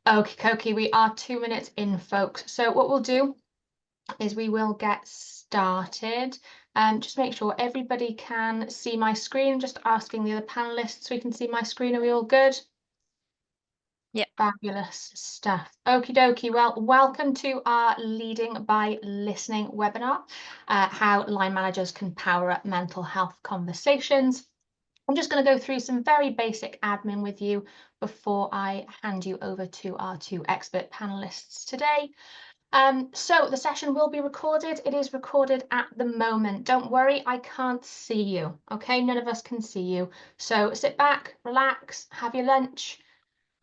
Okie dokie, we are 2 minutes in, folks. So what we'll do is we will get started. Just make sure everybody can see my screen. Just asking the other panelists so we can see my screen. Are we all good? Yep. Fabulous stuff. Okie dokie. Well, welcome to our Leading by Listening webinar, how line managers can power up mental health conversations. I'm just going to go through some very basic admin with you before I hand you over to our two expert panelists today. So the session will be recorded. It is recorded at the moment. Don't worry, I can't see you. Okay, none of us can see you. So sit back, relax, have your lunch,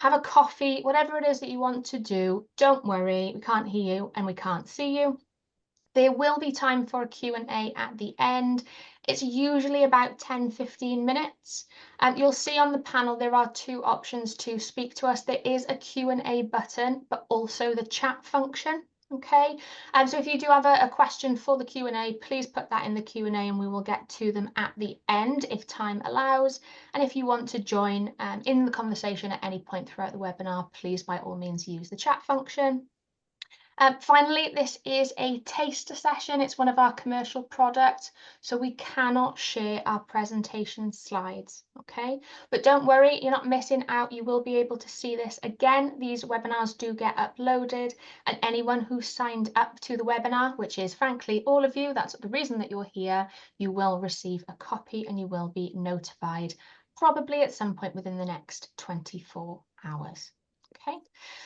have a coffee, whatever it is that you want to do. Don't worry, we can't hear you and we can't see you. There will be time for a Q&A at the end. It's usually about 10-15 minutes. You'll see on the panel there are two options to speak to us. There is a Q&A button, but also the chat function. Okay, so if you do have a question for the Q&A, please put that in the Q&A and we will get to them at the end if time allows. And if you want to join in the conversation at any point throughout the webinar, please by all means use the chat function. Finally, this is a taster session. It's one of our commercial products, so we cannot share our presentation slides, okay? But don't worry, you're not missing out. You will be able to see this again. These webinars do get uploaded, and anyone who signed up to the webinar, which is frankly all of you, that's the reason that you're here, you will receive a copy and you will be notified probably at some point within the next 24 hours. Okay,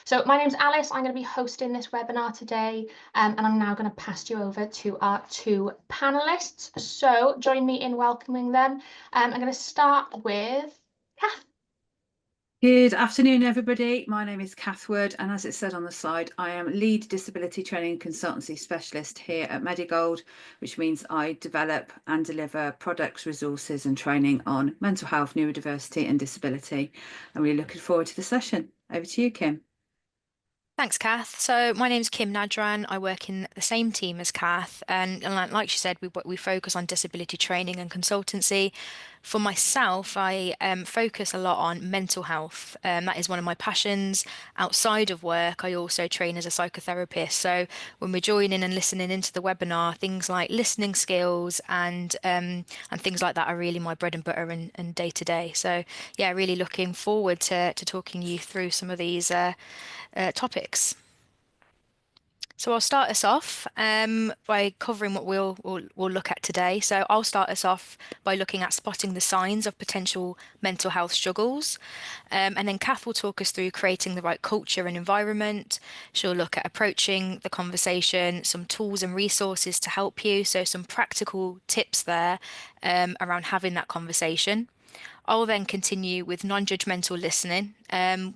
so my name's Alice. I'm going to be hosting this webinar today, and I'm now going to pass you over to our two panelists. So join me in welcoming them. I'm going to start with Kath. Good afternoon, everybody. My name is Kath Wood, and as it said on the slide, I am Lead Disability Training Consultancy Specialist here at Medigold, which means I develop and deliver products, resources and training on mental health, neurodiversity and disability. I'm really looking forward to the session. Over to you, Kim. Thanks, Kath. So my name's Kim Najran. I work in the same team as Kath, and like she said, we focus on disability training and consultancy. For myself, I focus a lot on mental health. That is one of my passions. Outside of work, I also train as a psychotherapist. So when we're joining and listening into the webinar, things like listening skills and things like that are really my bread and butter and day to day. So yeah, really looking forward to talking you through some of these topics. So I'll start us off by covering what we'll look at today. So I'll start us off by looking at spotting the signs of potential mental health struggles. And then Kath will talk us through creating the right culture and environment. She'll look at approaching the conversation, some tools and resources to help you. So some practical tips there around having that conversation. I'll then continue with non-judgmental listening.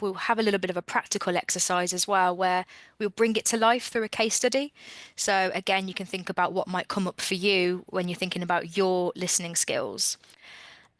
We'll have a little bit of a practical exercise as well, where we'll bring it to life through a case study. So again, you can think about what might come up for you when you're thinking about your listening skills.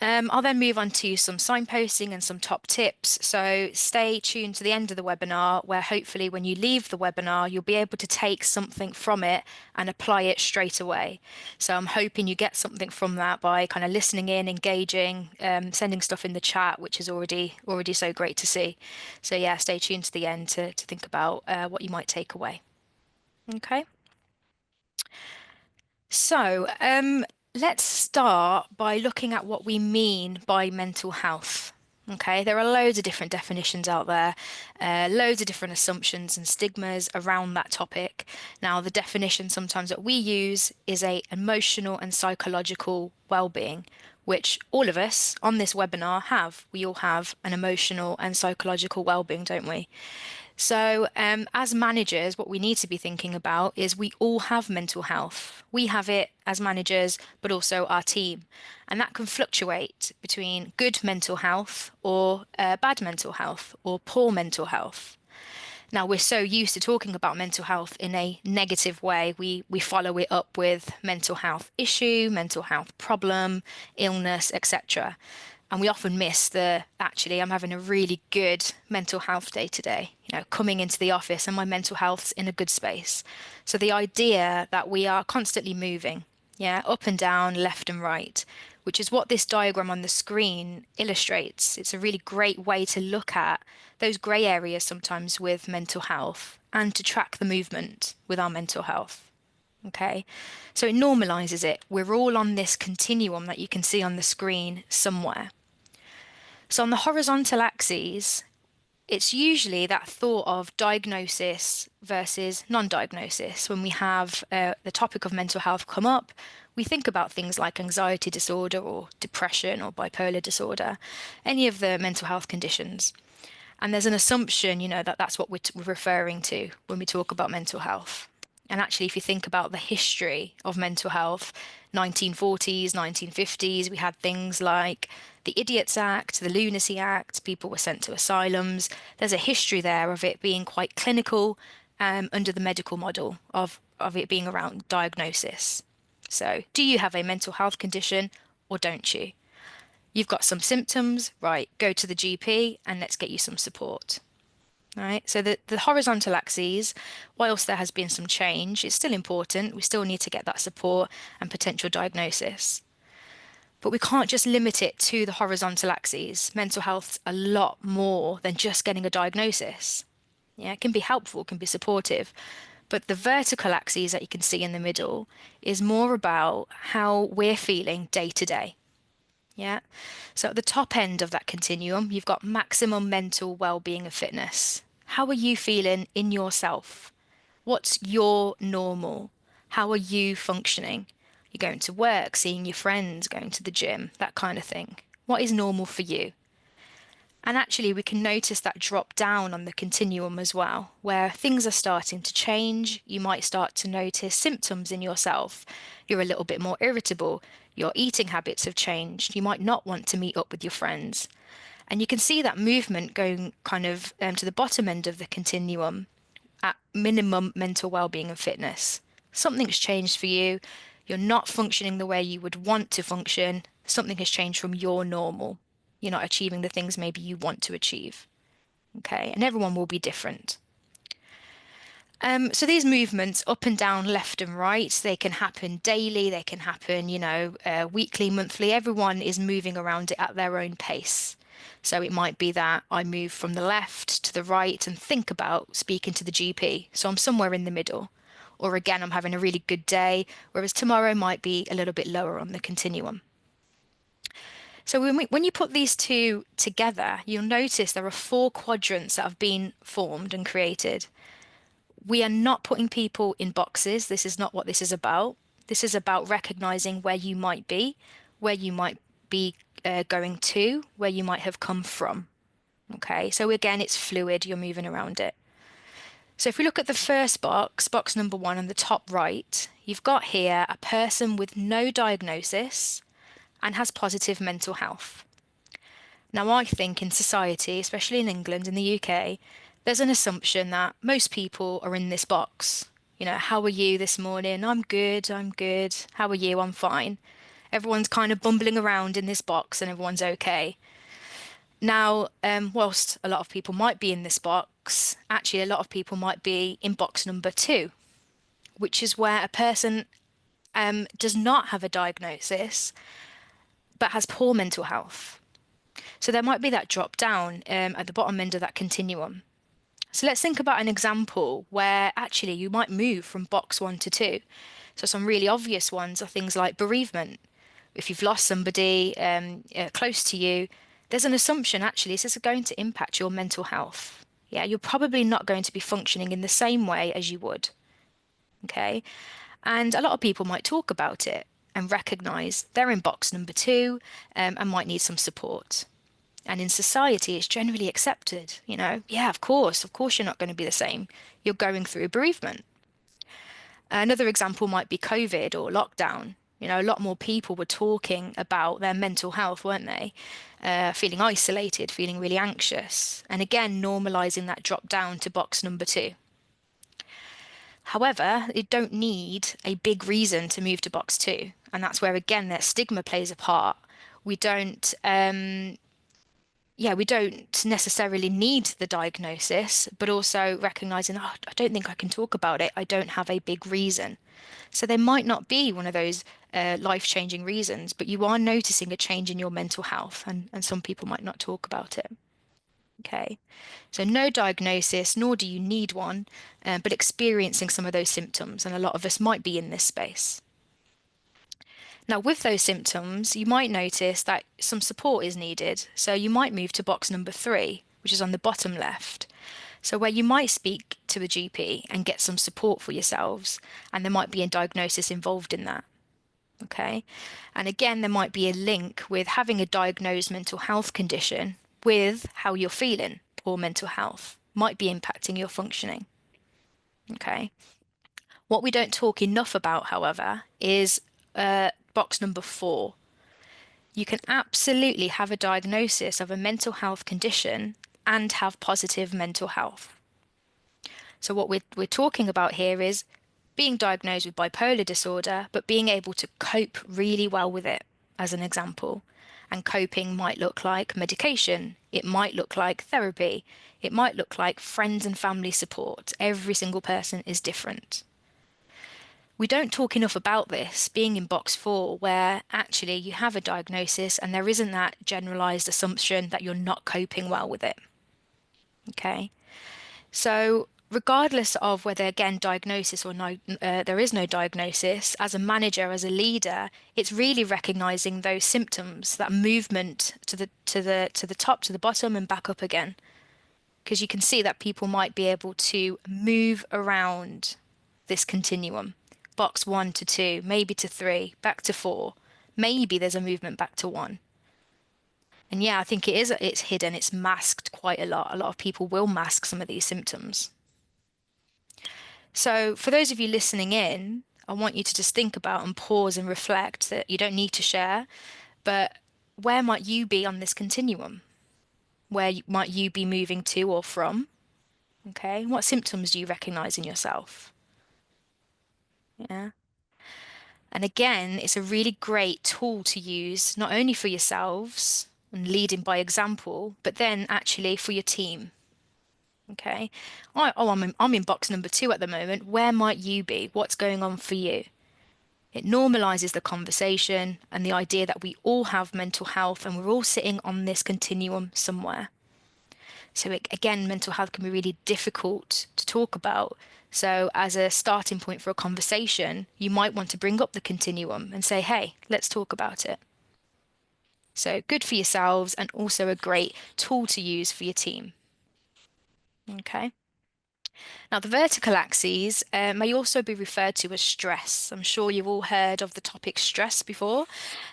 I'll then move on to some signposting and some top tips. So stay tuned to the end of the webinar, where hopefully when you leave the webinar, you'll be able to take something from it and apply it straight away. So I'm hoping you get something from that by kind of listening in, engaging, sending stuff in the chat, which is already so great to see. So yeah, stay tuned to the end to think about what you might take away. Okay. So, let's start by looking at what we mean by mental health. Okay, there are loads of different definitions out there, loads of different assumptions and stigmas around that topic. Now, the definition sometimes that we use is a emotional and psychological well-being, which all of us on this webinar have. We all have an emotional and psychological well-being, don't we? So, as managers, what we need to be thinking about is we all have mental health. We have it as managers, but also our team. And that can fluctuate between good mental health or bad mental health or poor mental health. Now, we're so used to talking about mental health in a negative way. We follow it up with mental health issue, mental health problem, illness, etc. And we often miss actually, I'm having a really good mental health day today, coming into the office and my mental health's in a good space. So the idea that we are constantly moving, up and down, left and right, which is what this diagram on the screen illustrates. It's a really great way to look at those grey areas sometimes with mental health and to track the movement with our mental health. Okay, so it normalizes it. We're all on this continuum that you can see on the screen somewhere. So on the horizontal axes, it's usually that thought of diagnosis versus non-diagnosis. When we have the topic of mental health come up, we think about things like anxiety disorder or depression or bipolar disorder, any of the mental health conditions. And there's an assumption, that that's what we're referring to when we talk about mental health. And actually, if you think about the history of mental health, 1940s, 1950s, we had things like the Idiots Act, the Lunacy Act, people were sent to asylums. There's a history there of it being quite clinical under the medical model of it being around diagnosis. So do you have a mental health condition or don't you? You've got some symptoms, right, go to the GP and let's get you some support. Right, so the horizontal axes, whilst there has been some change, it's still important. We still need to get that support and potential diagnosis. But we can't just limit it to the horizontal axes. Mental health's a lot more than just getting a diagnosis. Yeah, it can be helpful, can be supportive. But the vertical axes that you can see in the middle is more about how we're feeling day to day. Yeah. So at the top end of that continuum, you've got maximum mental well-being and fitness. How are you feeling in yourself? What's your normal? How are you functioning? You're going to work, seeing your friends, going to the gym, that kind of thing. What is normal for you? And actually, we can notice that drop down on the continuum as well, where things are starting to change. You might start to notice symptoms in yourself. You're a little bit more irritable. Your eating habits have changed. You might not want to meet up with your friends. And you can see that movement going kind of to the bottom end of the continuum at minimum mental well-being and fitness. Something's changed for you. You're not functioning the way you would want to function. Something has changed from your normal. You're not achieving the things maybe you want to achieve. Okay, and everyone will be different. So these movements up and down, left and right, they can happen daily, they can happen, weekly, monthly. Everyone is moving around it at their own pace. So it might be that I move from the left to the right and think about speaking to the GP. So I'm somewhere in the middle. Or again, I'm having a really good day, whereas tomorrow might be a little bit lower on the continuum. So when you put these two together, you'll notice there are 4 quadrants that have been formed and created. We are not putting people in boxes. This is not what this is about. This is about recognizing where you might be going to, where you might have come from. Okay, so again, it's fluid. You're moving around it. So if we look at the first box number 1 on the top right, you've got here a person with no diagnosis and has positive mental health. Now, I think in society, especially in England, in the UK, there's an assumption that most people are in this box. How are you this morning? I'm good, I'm good. How are you? I'm fine. Everyone's kind of bumbling around in this box and everyone's okay. Now, whilst a lot of people might be in this box, actually a lot of people might be in box number 2, which is where a person does not have a diagnosis, but has poor mental health. So there might be that drop down at the bottom end of that continuum. So let's think about an example where actually you might move from box 1 to 2. So some really obvious ones are things like bereavement. If you've lost somebody close to you, there's an assumption actually this is going to impact your mental health. Yeah, you're probably not going to be functioning in the same way as you would. Okay, and a lot of people might talk about it and recognize they're in box number 2 and might need some support. And in society, it's generally accepted, yeah, of course you're not going to be the same. You're going through bereavement. Another example might be COVID or lockdown. A lot more people were talking about their mental health, weren't they? Feeling isolated, feeling really anxious. And again, normalizing that drop down to box number 2. However, you don't need a big reason to move to box 2. And that's where, again, that stigma plays a part. We don't necessarily need the diagnosis, but also recognizing, I don't think I can talk about it. I don't have a big reason. So there might not be one of those life-changing reasons, but you are noticing a change in your mental health, and some people might not talk about it. Okay, so no diagnosis, nor do you need one, but experiencing some of those symptoms, and a lot of us might be in this space. Now, with those symptoms, you might notice that some support is needed. So you might move to box number 3, which is on the bottom left. So where you might speak to a GP and get some support for yourselves, and there might be a diagnosis involved in that. Okay. And again, there might be a link with having a diagnosed mental health condition with how you're feeling, or mental health might be impacting your functioning. Okay. What we don't talk enough about, however, is box number 4. You can absolutely have a diagnosis of a mental health condition and have positive mental health. So what we're talking about here is being diagnosed with bipolar disorder, but being able to cope really well with it, as an example. And coping might look like medication. It might look like therapy. It might look like friends and family support. Every single person is different. We don't talk enough about this being in box 4, where actually you have a diagnosis and there isn't that generalized assumption that you're not coping well with it. Okay. So regardless of whether, again, diagnosis or no, there is no diagnosis, as a manager, as a leader, it's really recognizing those symptoms, that movement to the top, to the bottom, and back up again. Because you can see that people might be able to move around this continuum. Box 1 to 2, maybe to 3, back to 4. Maybe there's a movement back to 1. And yeah, I think it's hidden, it's masked quite a lot. A lot of people will mask some of these symptoms. So for those of you listening in, I want you to just think about and pause and reflect, that you don't need to share, but where might you be on this continuum? Where might you be moving to or from? Okay, what symptoms do you recognize in yourself? Yeah. And again, it's a really great tool to use, not only for yourselves and leading by example, but then actually for your team. Okay. I'm in box number 2 at the moment. Where might you be? What's going on for you? It normalizes the conversation and the idea that we all have mental health and we're all sitting on this continuum somewhere. So again, mental health can be really difficult to talk about. So as a starting point for a conversation, you might want to bring up the continuum and say, hey, let's talk about it. So good for yourselves, and also a great tool to use for your team. Okay. Now, the vertical axes may also be referred to as stress. I'm sure you've all heard of the topic stress before,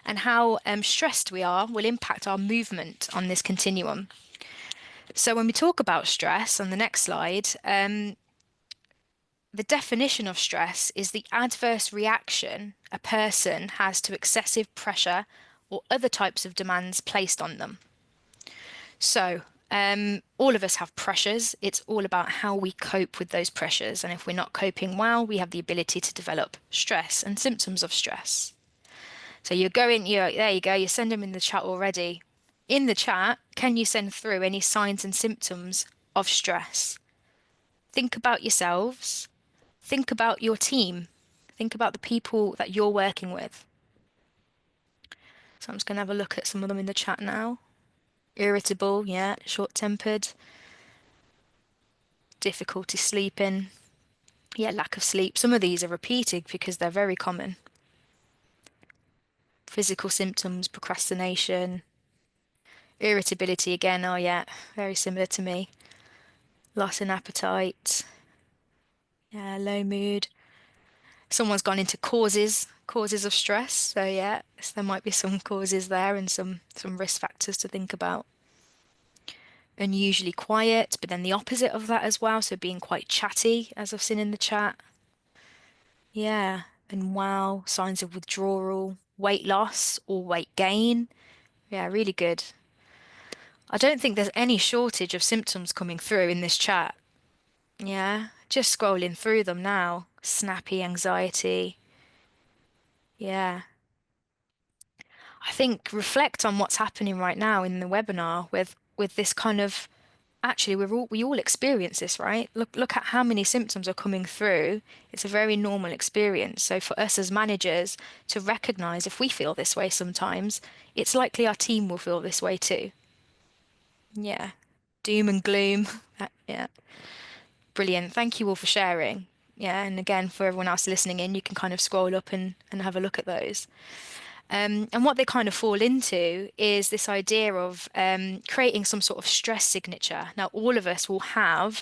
and how stressed we are will impact our movement on this continuum. So when we talk about stress on the next slide, the definition of stress is the adverse reaction a person has to excessive pressure or other types of demands placed on them. So all of us have pressures. It's all about how we cope with those pressures. And if we're not coping well, we have the ability to develop stress and symptoms of stress. So there you go, you send them in the chat already. In the chat, can you send through any signs and symptoms of stress? Think about yourselves. Think about your team. Think about the people that you're working with. So I'm just going to have a look at some of them in the chat now. Irritable, yeah, short-tempered. Difficulty sleeping. Yeah, lack of sleep. Some of these are repeated because they're very common. Physical symptoms, procrastination. Irritability again, oh yeah, very similar to me. Loss in appetite. Yeah, low mood. Someone's gone into causes of stress. So yeah, so there might be some causes there and some risk factors to think about. Unusually quiet, but then the opposite of that as well. So being quite chatty, as I've seen in the chat. Yeah, and wow, signs of withdrawal, weight loss or weight gain. Yeah, really good. I don't think there's any shortage of symptoms coming through in this chat. Yeah, just scrolling through them now. Snappy anxiety. Yeah. I think reflect on what's happening right now in the webinar with this kind of actually we all experience this, right? Look at how many symptoms are coming through. It's a very normal experience. So for us as managers to recognize if we feel this way sometimes, it's likely our team will feel this way too. Yeah. Doom and gloom. Yeah. Brilliant. Thank you all for sharing. Yeah, and again, for everyone else listening in, you can kind of scroll up and have a look at those. And what they kind of fall into is this idea of creating some sort of stress signature. Now, all of us will have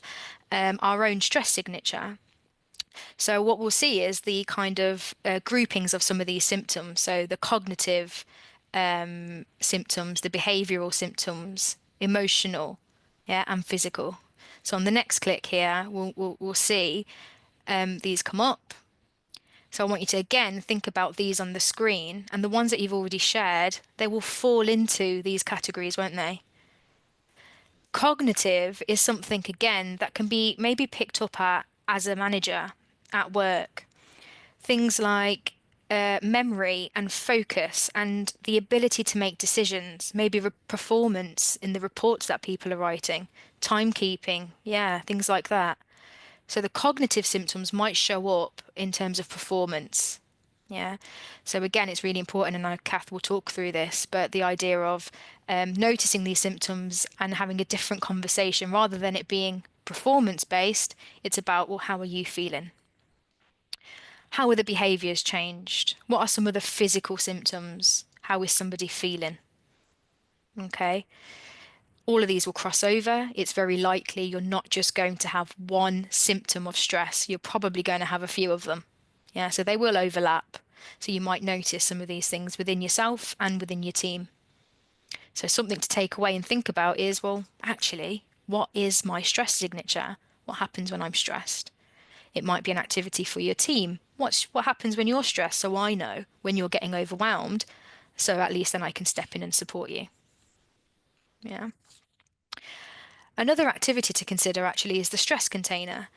our own stress signature. So what we'll see is the kind of groupings of some of these symptoms. So the cognitive symptoms, the behavioral symptoms, emotional, yeah, and physical. So on the next click here, we'll see these come up. So I want you to again think about these on the screen, and the ones that you've already shared, they will fall into these categories, won't they? Cognitive is something again that can be maybe picked up at as a manager at work. Things like memory and focus and the ability to make decisions, maybe performance in the reports that people are writing, timekeeping, yeah, things like that. So the cognitive symptoms might show up in terms of performance. Yeah. So again, it's really important, and I know Kath will talk through this, but the idea of noticing these symptoms and having a different conversation rather than it being performance based, it's about, well, how are you feeling? How are the behaviors changed? What are some of the physical symptoms? How is somebody feeling? Okay. All of these will cross over. It's very likely you're not just going to have one symptom of stress. You're probably going to have a few of them. Yeah, so they will overlap. So you might notice some of these things within yourself and within your team. So something to take away and think about is, well, actually, what is my stress signature? What happens when I'm stressed? It might be an activity for your team. What happens when you're stressed? So I know when you're getting overwhelmed. So at least then I can step in and support you. Yeah. Another activity to consider actually is the stress container.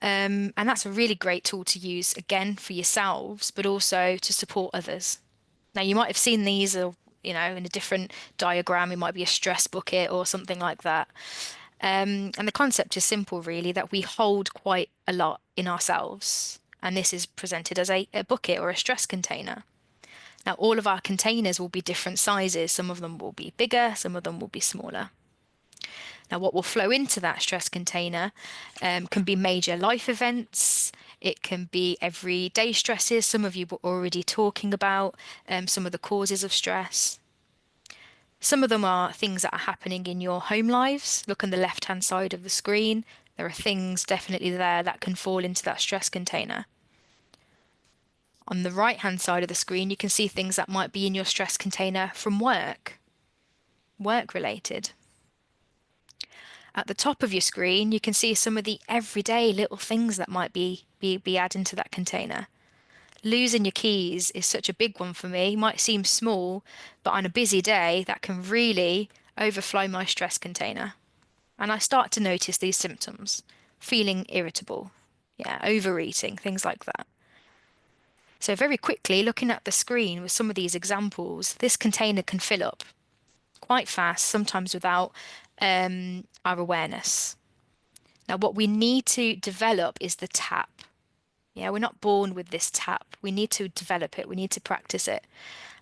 And that's a really great tool to use, again, for yourselves, but also to support others. Now, you might have seen these, in a different diagram. It might be a stress bucket or something like that. And the concept is simple, really, that we hold quite a lot in ourselves. And this is presented as a bucket or a stress container. Now, all of our containers will be different sizes. Some of them will be bigger, some of them will be smaller. Now, what will flow into that stress container can be major life events. It can be everyday stresses. Some of you were already talking about some of the causes of stress. Some of them are things that are happening in your home lives. Look on the left-hand side of the screen. There are things definitely there that can fall into that stress container. On the right-hand side of the screen, you can see things that might be in your stress container from work-related. At the top of your screen, you can see some of the everyday little things that might be added into that container. Losing your keys is such a big one for me. It might seem small, but on a busy day, that can really overflow my stress container. And I start to notice these symptoms, feeling irritable, overeating, things like that. So very quickly, looking at the screen with some of these examples, this container can fill up quite fast, sometimes without our awareness. Now, what we need to develop is the tap. Yeah, we're not born with this tap. We need to develop it. We need to practice it.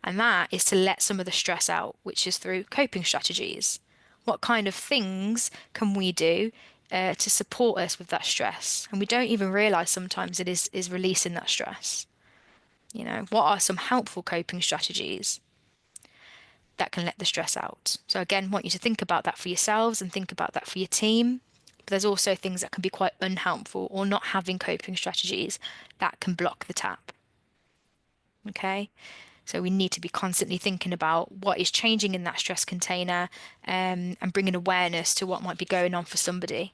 And that is to let some of the stress out, which is through coping strategies. What kind of things can we do to support us with that stress? And we don't even realize sometimes it is releasing that stress. What are some helpful coping strategies that can let the stress out? So again, I want you to think about that for yourselves and think about that for your team. But there's also things that can be quite unhelpful, or not having coping strategies that can block the tap. Okay, so we need to be constantly thinking about what is changing in that stress container, and bringing awareness to what might be going on for somebody,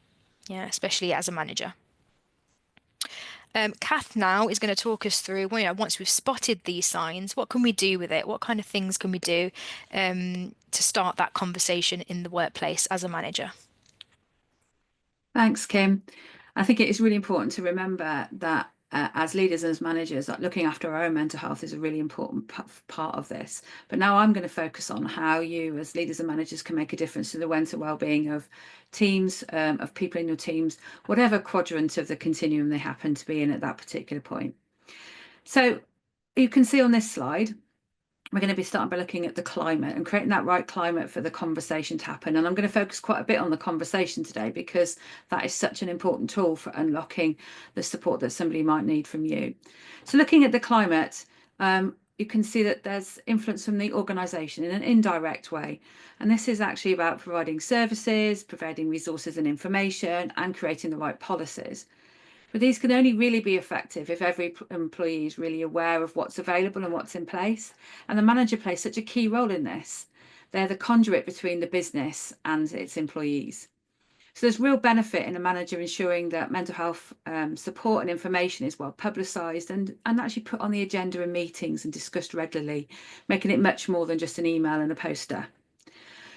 especially as a manager. Kath now is going to talk us through, once we've spotted these signs, what can we do with it? What kind of things can we do to start that conversation in the workplace as a manager? Thanks, Kim. I think it is really important to remember that as leaders and as managers, looking after our own mental health is a really important part of this. But now I'm going to focus on how you as leaders and managers can make a difference to the mental well-being of teams, of people in your teams, whatever quadrant of the continuum they happen to be in at that particular point. So you can see on this slide, we're going to be starting by looking at the climate and creating that right climate for the conversation to happen. And I'm going to focus quite a bit on the conversation today, because that is such an important tool for unlocking the support that somebody might need from you. So looking at the climate, you can see that there's influence from the organisation in an indirect way. And this is actually about providing services, providing resources and information, and creating the right policies. But these can only really be effective if every employee is really aware of what's available and what's in place. And the manager plays such a key role in this. They're the conduit between the business and its employees. So there's real benefit in a manager ensuring that mental health support and information is well publicised and actually put on the agenda in meetings and discussed regularly, making it much more than just an email and a poster.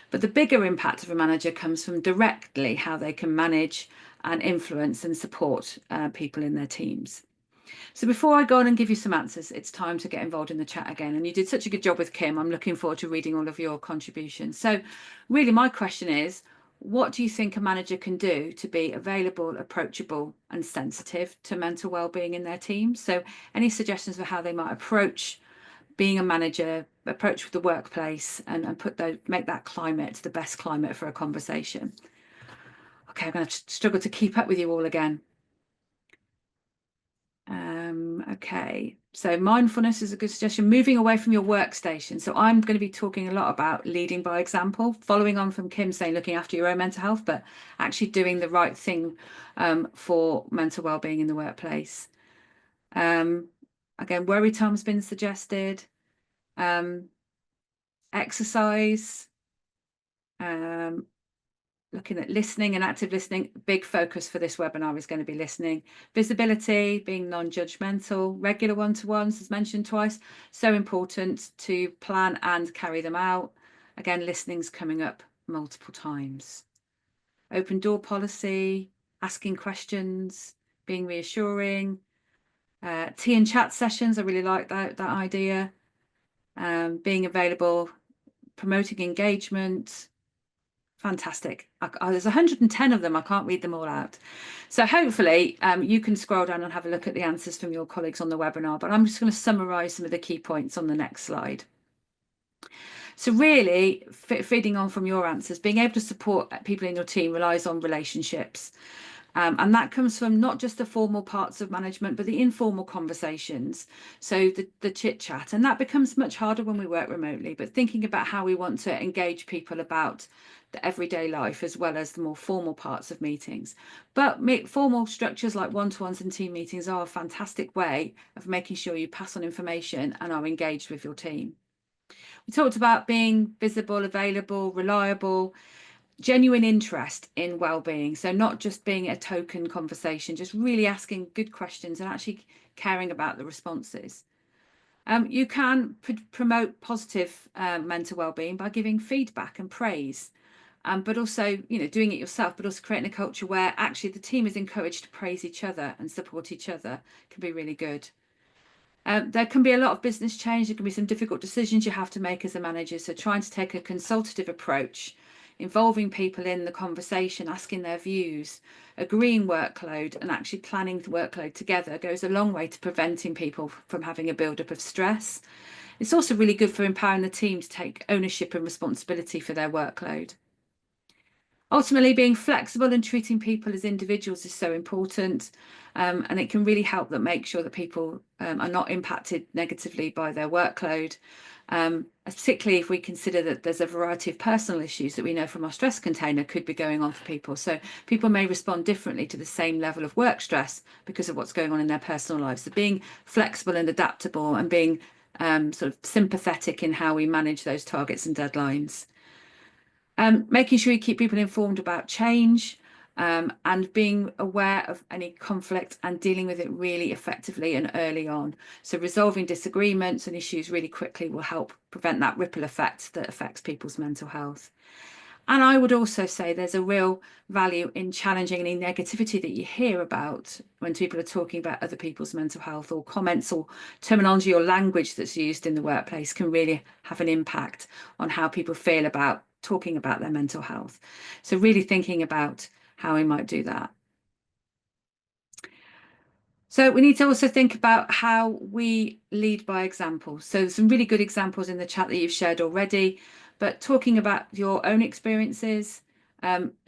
But the bigger impact of a manager comes from directly how they can manage and influence and support people in their teams. So before I go on and give you some answers, it's time to get involved in the chat again. And you did such a good job with Kim. I'm looking forward to reading all of your contributions. So really my question is, what do you think a manager can do to be available, approachable and sensitive to mental well-being in their teams? So any suggestions for how they might approach being a manager, approach with the workplace and make that climate the best climate for a conversation? Okay, I'm going to struggle to keep up with you all again. Okay, so mindfulness is a good suggestion. Moving away from your workstation. So I'm going to be talking a lot about leading by example, following on from Kim saying looking after your own mental health, but actually doing the right thing for mental well-being in the workplace. Again, worry time's been suggested. Exercise. Looking at listening and active listening, big focus for this webinar is going to be listening. Visibility, being non-judgmental, regular one-to-ones, as mentioned twice, so important to plan and carry them out. Again, listening's coming up multiple times. Open door policy, asking questions, being reassuring. Tea and chat sessions, I really like that idea. Being available, promoting engagement. Fantastic. There's 110 of them. I can't read them all out. So hopefully you can scroll down and have a look at the answers from your colleagues on the webinar, but I'm just going to summarise some of the key points on the next slide. So really, feeding on from your answers, being able to support people in your team relies on relationships. And that comes from not just the formal parts of management, but the informal conversations. So the chit chat, and that becomes much harder when we work remotely, but thinking about how we want to engage people about the everyday life as well as the more formal parts of meetings. But formal structures like one-to-ones and team meetings are a fantastic way of making sure you pass on information and are engaged with your team. We talked about being visible, available, reliable, genuine interest in well-being. So not just being a token conversation, just really asking good questions and actually caring about the responses. You can promote positive mental well-being by giving feedback and praise, but also, doing it yourself, but also creating a culture where actually the team is encouraged to praise each other and support each other can be really good. There can be a lot of business change. There can be some difficult decisions you have to make as a manager. So trying to take a consultative approach, involving people in the conversation, asking their views, agreeing workload and actually planning the workload together goes a long way to preventing people from having a build-up of stress. It's also really good for empowering the team to take ownership and responsibility for their workload. Ultimately, being flexible and treating people as individuals is so important, and it can really help make sure that people are not impacted negatively by their workload, particularly if we consider that there's a variety of personal issues that we know from our stress container could be going on for people. So people may respond differently to the same level of work stress because of what's going on in their personal lives. So being flexible and adaptable and being sort of sympathetic in how we manage those targets and deadlines. Making sure you keep people informed about change and being aware of any conflict and dealing with it really effectively and early on. So resolving disagreements and issues really quickly will help prevent that ripple effect that affects people's mental health. And I would also say there's a real value in challenging any negativity that you hear about when people are talking about other people's mental health, or comments or terminology or language that's used in the workplace can really have an impact on how people feel about talking about their mental health. So really thinking about how we might do that. So we need to also think about how we lead by example. So there's some really good examples in the chat that you've shared already, but talking about your own experiences,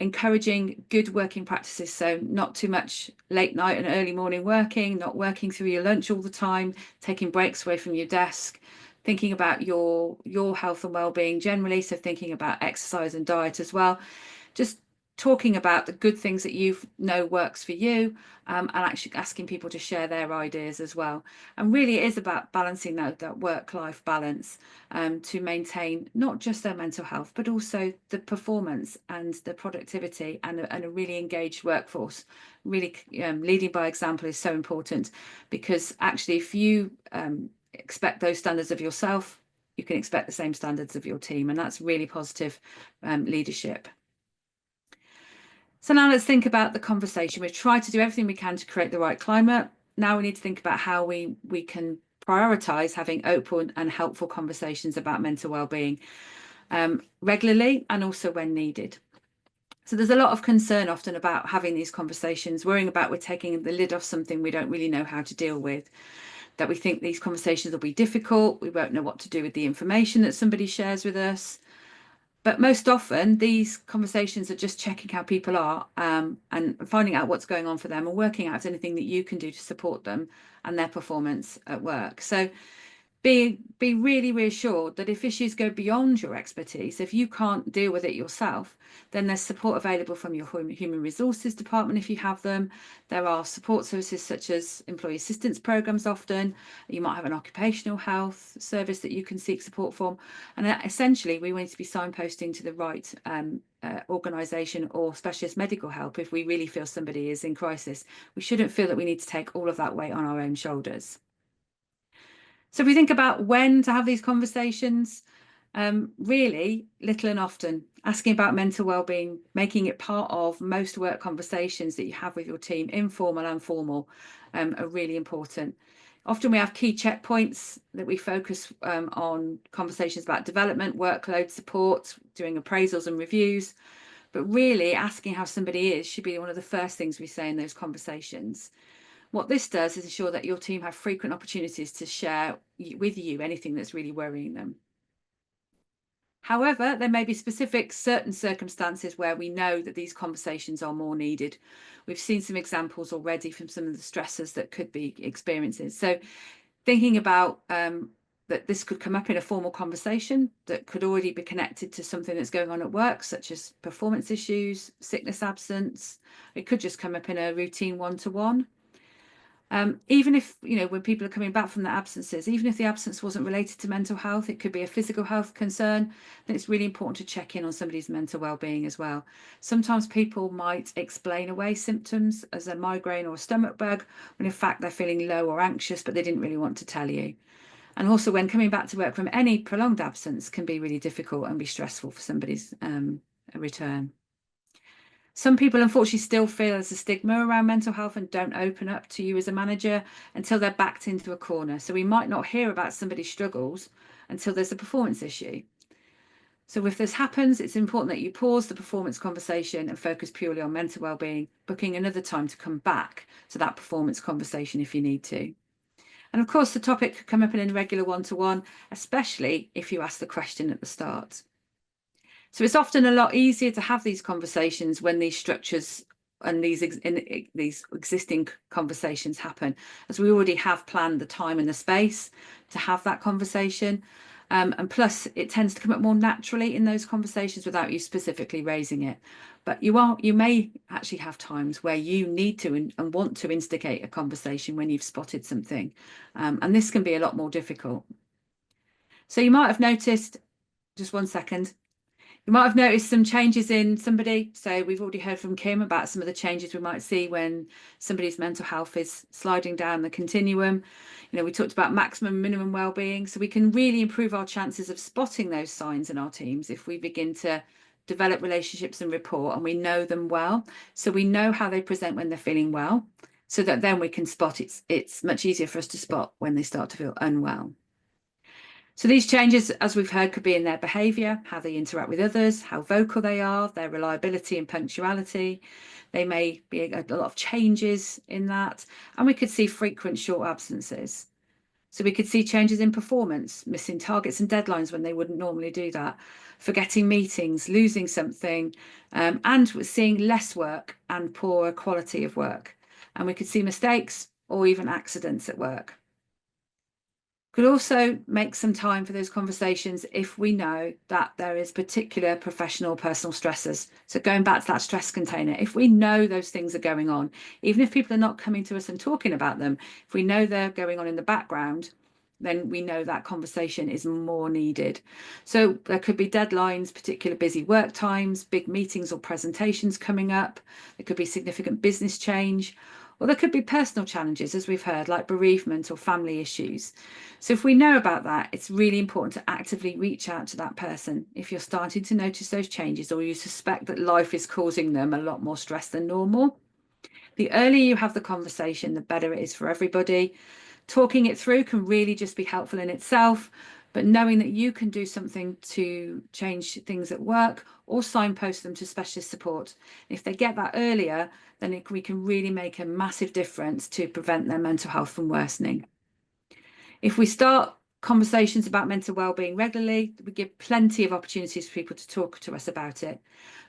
encouraging good working practices. So not too much late night and early morning working, not working through your lunch all the time, taking breaks away from your desk, thinking about your health and well-being generally. So thinking about exercise and diet as well. Just talking about the good things that you know works for you, and actually asking people to share their ideas as well. And really it is about balancing that work-life balance, to maintain not just their mental health, but also the performance and the productivity and a really engaged workforce. Really leading by example is so important, because actually if you expect those standards of yourself, you can expect the same standards of your team, and that's really positive leadership. So now let's think about the conversation. We've tried to do everything we can to create the right climate. Now we need to think about how we can prioritise having open and helpful conversations about mental well-being regularly and also when needed. So there's a lot of concern often about having these conversations, worrying about we're taking the lid off something we don't really know how to deal with, that we think these conversations will be difficult, we won't know what to do with the information that somebody shares with us. But most often these conversations are just checking how people are, and finding out what's going on for them and working out anything that you can do to support them and their performance at work. So be really reassured that if issues go beyond your expertise, if you can't deal with it yourself, then there's support available from your human resources department if you have them. There are support services such as employee assistance programs often. You might have an occupational health service that you can seek support from. And essentially we want to be signposting to the right organisation or specialist medical help if we really feel somebody is in crisis. We shouldn't feel that we need to take all of that weight on our own shoulders. So if we think about when to have these conversations, really little and often, asking about mental well-being, making it part of most work conversations that you have with your team, informal and formal, are really important. Often we have key checkpoints that we focus on conversations about development, workload, support, doing appraisals and reviews. But really asking how somebody is should be one of the first things we say in those conversations. What this does is ensure that your team have frequent opportunities to share with you anything that's really worrying them. However, there may be certain circumstances where we know that these conversations are more needed. We've seen some examples already from some of the stressors that could be experiences. So thinking about that this could come up in a formal conversation that could already be connected to something that's going on at work, such as performance issues, sickness absence. It could just come up in a routine one-to-one. Even if, when people are coming back from their absences, even if the absence wasn't related to mental health, it could be a physical health concern, then it's really important to check in on somebody's mental well-being as well. Sometimes people might explain away symptoms as a migraine or a stomach bug, when in fact they're feeling low or anxious, but they didn't really want to tell you. And also when coming back to work from any prolonged absence can be really difficult and be stressful for somebody's return. Some people unfortunately still feel there's a stigma around mental health and don't open up to you as a manager until they're backed into a corner. So we might not hear about somebody's struggles until there's a performance issue. So if this happens, it's important that you pause the performance conversation and focus purely on mental well-being, booking another time to come back to that performance conversation if you need to. And of course, the topic could come up in a regular one-to-one, especially if you ask the question at the start. So it's often a lot easier to have these conversations when these structures and these existing conversations happen, as we already have planned the time and the space to have that conversation. And plus, it tends to come up more naturally in those conversations without you specifically raising it. But you may actually have times where you need to and want to instigate a conversation when you've spotted something. And this can be a lot more difficult. So you might have noticed, just one second, you might have noticed some changes in somebody. So we've already heard from Kim about some of the changes we might see when somebody's mental health is sliding down the continuum. We talked about maximum and minimum well-being. So we can really improve our chances of spotting those signs in our teams if we begin to develop relationships and rapport, and we know them well. So we know how they present when they're feeling well, so that then we can spot it's much easier for us to spot when they start to feel unwell. So these changes, as we've heard, could be in their behaviour, how they interact with others, how vocal they are, their reliability and punctuality. They may be a lot of changes in that. And we could see frequent short absences. So we could see changes in performance, missing targets and deadlines when they wouldn't normally do that, forgetting meetings, losing something, and seeing less work and poorer quality of work. And we could see mistakes or even accidents at work. Could also make some time for those conversations if we know that there is particular professional personal stressors. So going back to that stress container, if we know those things are going on, even if people are not coming to us and talking about them, if we know they're going on in the background, then we know that conversation is more needed. So there could be deadlines, particular busy work times, big meetings or presentations coming up. There could be significant business change, or there could be personal challenges, as we've heard, like bereavement or family issues. So if we know about that, it's really important to actively reach out to that person if you're starting to notice those changes, or you suspect that life is causing them a lot more stress than normal. The earlier you have the conversation, the better it is for everybody. Talking it through can really just be helpful in itself, but knowing that you can do something to change things at work or signpost them to specialist support. If they get that earlier, then we can really make a massive difference to prevent their mental health from worsening. If we start conversations about mental well-being regularly, we give plenty of opportunities for people to talk to us about it.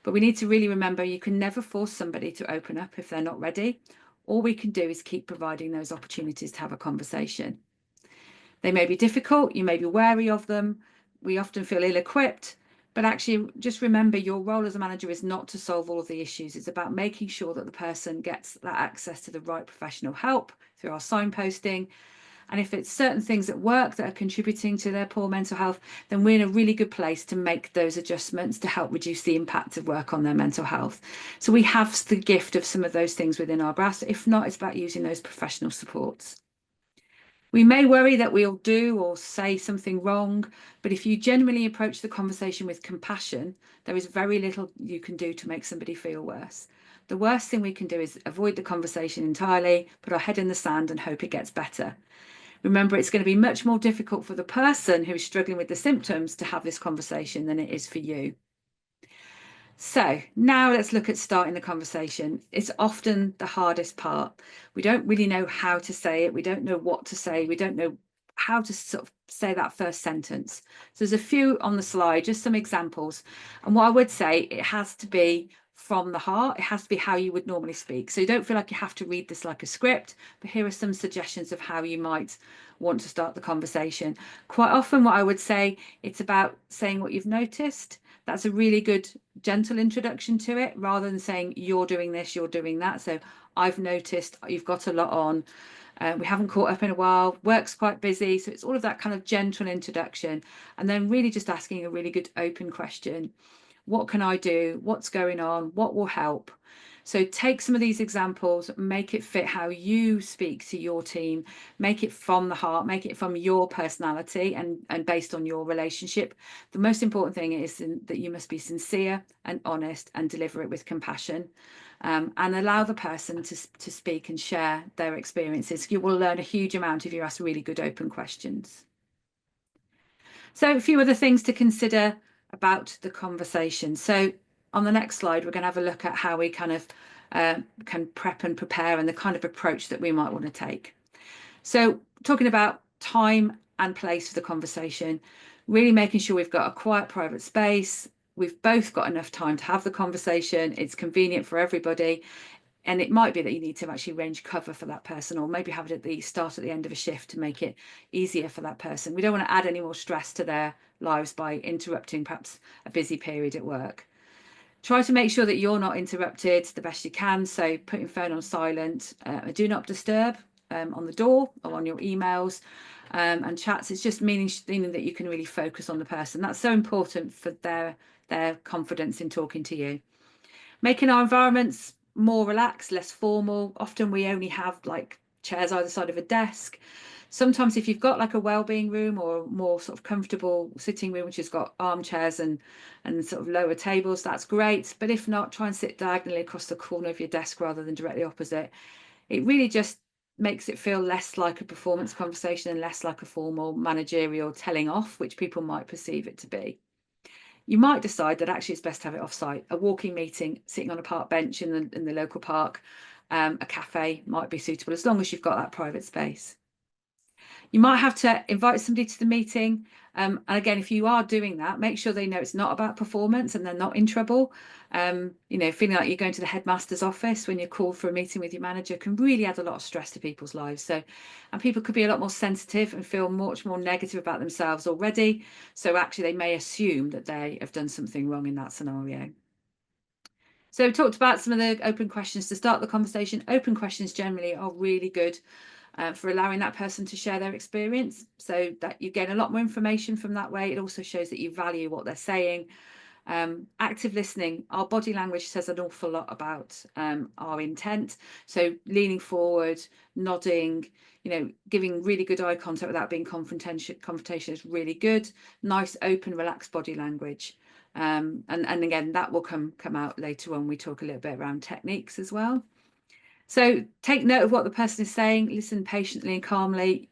But we need to really remember you can never force somebody to open up if they're not ready. All we can do is keep providing those opportunities to have a conversation. They may be difficult, you may be wary of them, we often feel ill-equipped, but actually just remember your role as a manager is not to solve all of the issues. It's about making sure that the person gets that access to the right professional help through our signposting. And if it's certain things at work that are contributing to their poor mental health, then we're in a really good place to make those adjustments to help reduce the impact of work on their mental health. So we have the gift of some of those things within our grasp. If not, it's about using those professional supports. We may worry that we'll do or say something wrong, but if you genuinely approach the conversation with compassion, there is very little you can do to make somebody feel worse. The worst thing we can do is avoid the conversation entirely, put our head in the sand and hope it gets better. Remember, it's going to be much more difficult for the person who's struggling with the symptoms to have this conversation than it is for you. So now let's look at starting the conversation. It's often the hardest part. We don't really know how to say it. We don't know what to say. We don't know how to sort of say that first sentence. So there's a few on the slide, just some examples. And what I would say, it has to be from the heart. It has to be how you would normally speak. So you don't feel like you have to read this like a script, but here are some suggestions of how you might want to start the conversation. Quite often what I would say, it's about saying what you've noticed. That's a really good gentle introduction to it, rather than saying you're doing this, you're doing that. So I've noticed you've got a lot on. We haven't caught up in a while, work's quite busy. So it's all of that kind of gentle introduction, and then really just asking a really good open question. What can I do? What's going on? What will help? So take some of these examples, make it fit how you speak to your team, make it from the heart, make it from your personality and based on your relationship. The most important thing is that you must be sincere and honest and deliver it with compassion, and allow the person to speak and share their experiences. You will learn a huge amount if you ask really good open questions. So a few other things to consider about the conversation. So on the next slide, we're going to have a look at how we kind of can prep and prepare and the kind of approach that we might want to take. So talking about time and place for the conversation, really making sure we've got a quiet, private space. We've both got enough time to have the conversation. It's convenient for everybody. And it might be that you need to actually arrange cover for that person, or maybe have it at the start, at the end of a shift, to make it easier for that person. We don't want to add any more stress to their lives by interrupting perhaps a busy period at work. Try to make sure that you're not interrupted the best you can. So put your phone on silent, do not disturb on the door or on your emails and chats. It's just meaning that you can really focus on the person. That's so important for their confidence in talking to you. Making our environments more relaxed, less formal. Often we only have like chairs either side of a desk. Sometimes if you've got like a well-being room or a more sort of comfortable sitting room, which has got armchairs and sort of lower tables, that's great. But if not, try and sit diagonally across the corner of your desk rather than directly opposite. It really just makes it feel less like a performance conversation and less like a formal managerial telling off, which people might perceive it to be. You might decide that actually it's best to have it off-site. A walking meeting, sitting on a park bench in the local park, a cafe might be suitable as long as you've got that private space. You might have to invite somebody to the meeting. And again, if you are doing that, make sure they know it's not about performance and they're not in trouble. You know, feeling like you're going to the headmaster's office when you're called for a meeting with your manager can really add a lot of stress to people's lives. So, and people could be a lot more sensitive and feel much more negative about themselves already. So actually they may assume that they have done something wrong in that scenario. So we talked about some of the open questions to start the conversation. Open questions generally are really good for allowing that person to share their experience, so that you get a lot more information from that way. It also shows that you value what they're saying. Active listening, our body language says an awful lot about our intent. So leaning forward, nodding, you know, giving really good eye contact without being confrontation is really good. Nice, open, relaxed body language. And again, that will come out later on. We talk a little bit around techniques as well. So take note of what the person is saying, listen patiently and calmly.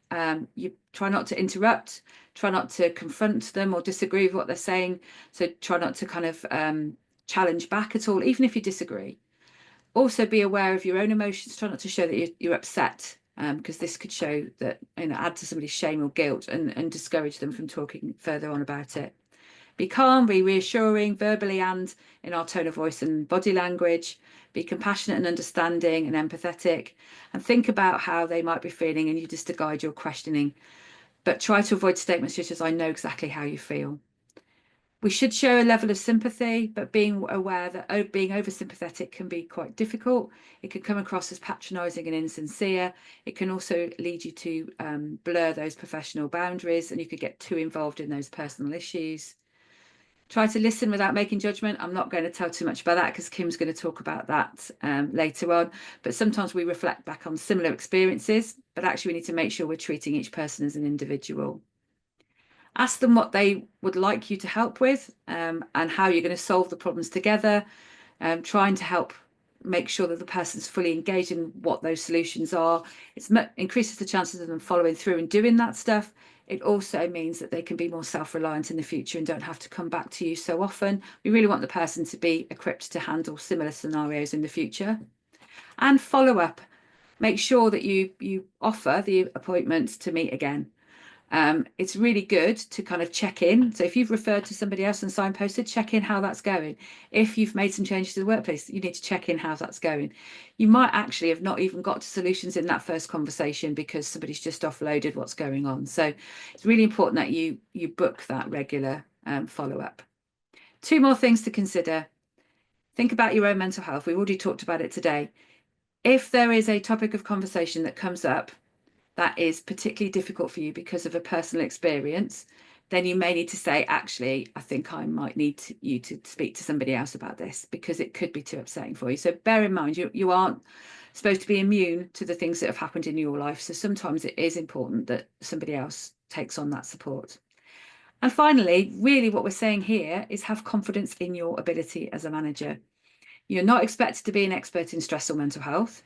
You try not to interrupt, try not to confront them or disagree with what they're saying. So try not to kind of challenge back at all, even if you disagree. Also be aware of your own emotions. Try not to show that you're upset, because this could show that, you know, add to somebody's shame or guilt and discourage them from talking further on about it. Be calm, be reassuring, verbally and in our tone of voice and body language. Be compassionate and understanding and empathetic, and think about how they might be feeling and you just to guide your questioning. But try to avoid statements such as, I know exactly how you feel. We should show a level of sympathy, but being aware that being oversympathetic can be quite difficult. It can come across as patronising and insincere. It can also lead you to blur those professional boundaries, and you could get too involved in those personal issues. Try to listen without making judgment. I'm not going to tell too much about that because Kim's going to talk about that later on. But sometimes we reflect back on similar experiences, but actually we need to make sure we're treating each person as an individual. Ask them what they would like you to help with, and how you're going to solve the problems together. Trying to help make sure that the person's fully engaged in what those solutions are. It increases the chances of them following through and doing that stuff. It also means that they can be more self-reliant in the future and don't have to come back to you so often. We really want the person to be equipped to handle similar scenarios in the future. And follow up. Make sure that you offer the appointment to meet again. It's really good to kind of check in. So if you've referred to somebody else and signposted, check in how that's going. If you've made some changes to the workplace, you need to check in how that's going. You might actually have not even got to solutions in that first conversation because somebody's just offloaded what's going on. So it's really important that you book that regular follow-up. Two more things to consider. Think about your own mental health. We've already talked about it today. If there is a topic of conversation that comes up that is particularly difficult for you because of a personal experience, then you may need to say, actually, I think I might need you to speak to somebody else about this because it could be too upsetting for you. So bear in mind, you aren't supposed to be immune to the things that have happened in your life. So sometimes it is important that somebody else takes on that support. And finally, really what we're saying here is have confidence in your ability as a manager. You're not expected to be an expert in stress or mental health.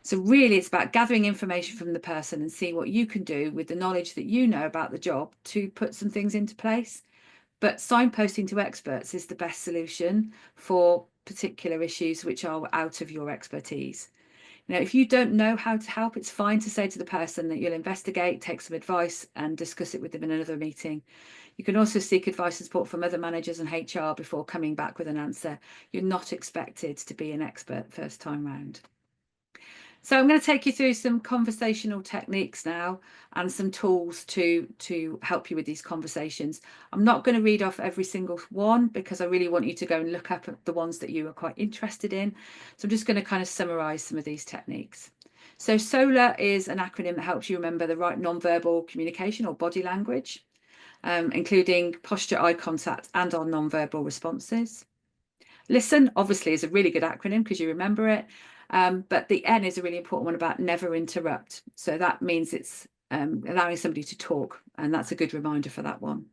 So really it's about gathering information from the person and seeing what you can do with the knowledge that you know about the job to put some things into place. But signposting to experts is the best solution for particular issues which are out of your expertise. Now, if you don't know how to help, it's fine to say to the person that you'll investigate, take some advice and discuss it with them in another meeting. You can also seek advice and support from other managers and HR before coming back with an answer. You're not expected to be an expert first time round. So I'm going to take you through some conversational techniques now and some tools to help you with these conversations. I'm not going to read off every single one because I really want you to go and look up at the ones that you are quite interested in. So I'm just going to kind of summarize some of these techniques. So SOLAR is an acronym that helps you remember the right non-verbal communication or body language, including posture, eye contact, and our non-verbal responses. Listen, obviously, is a really good acronym because you remember it. But the N is a really important one about never interrupt. So that means it's allowing somebody to talk. And that's a good reminder for that one.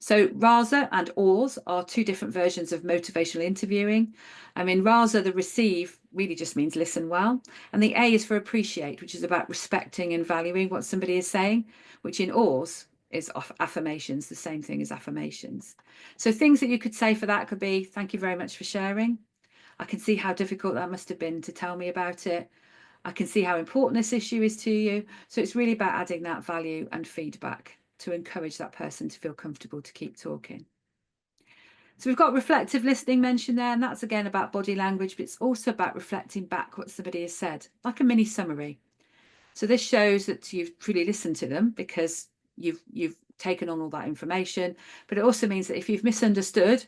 So RASA and OARS are two different versions of motivational interviewing. In RASA, the receive really just means listen well. And the A is for appreciate, which is about respecting and valuing what somebody is saying, which in OARS is affirmations, the same thing as affirmations. So things that you could say for that could be, thank you very much for sharing. I can see how difficult that must have been to tell me about it. I can see how important this issue is to you. So it's really about adding that value and feedback to encourage that person to feel comfortable to keep talking. So we've got reflective listening mentioned there, and that's again about body language, but it's also about reflecting back what somebody has said, like a mini summary. So this shows that you've truly listened to them because you've taken on all that information, but it also means that if you've misunderstood,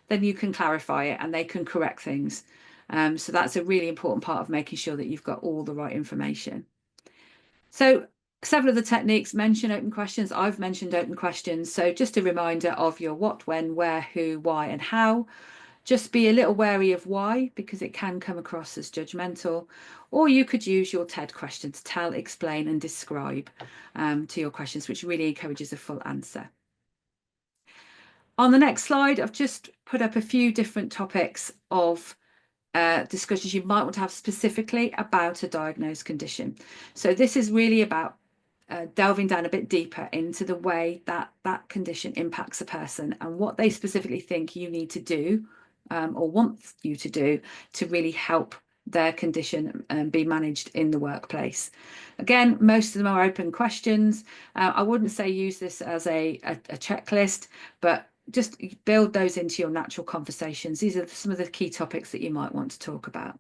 then you can clarify it and they can correct things. So that's a really important part of making sure that you've got all the right information. So several of the techniques mention open questions. I've mentioned open questions. So just a reminder of your what, when, where, who, why, and how. Just be a little wary of why, because it can come across as judgmental. Or you could use your TED question to tell, explain, and describe to your questions, which really encourages a full answer. On the next slide, I've just put up a few different topics of discussions you might want to have specifically about a diagnosed condition. So this is really about delving down a bit deeper into the way that that condition impacts a person and what they specifically think you need to do or want you to do to really help their condition be managed in the workplace. Again, most of them are open questions. I wouldn't say use this as a checklist, but just build those into your natural conversations. These are some of the key topics that you might want to talk about.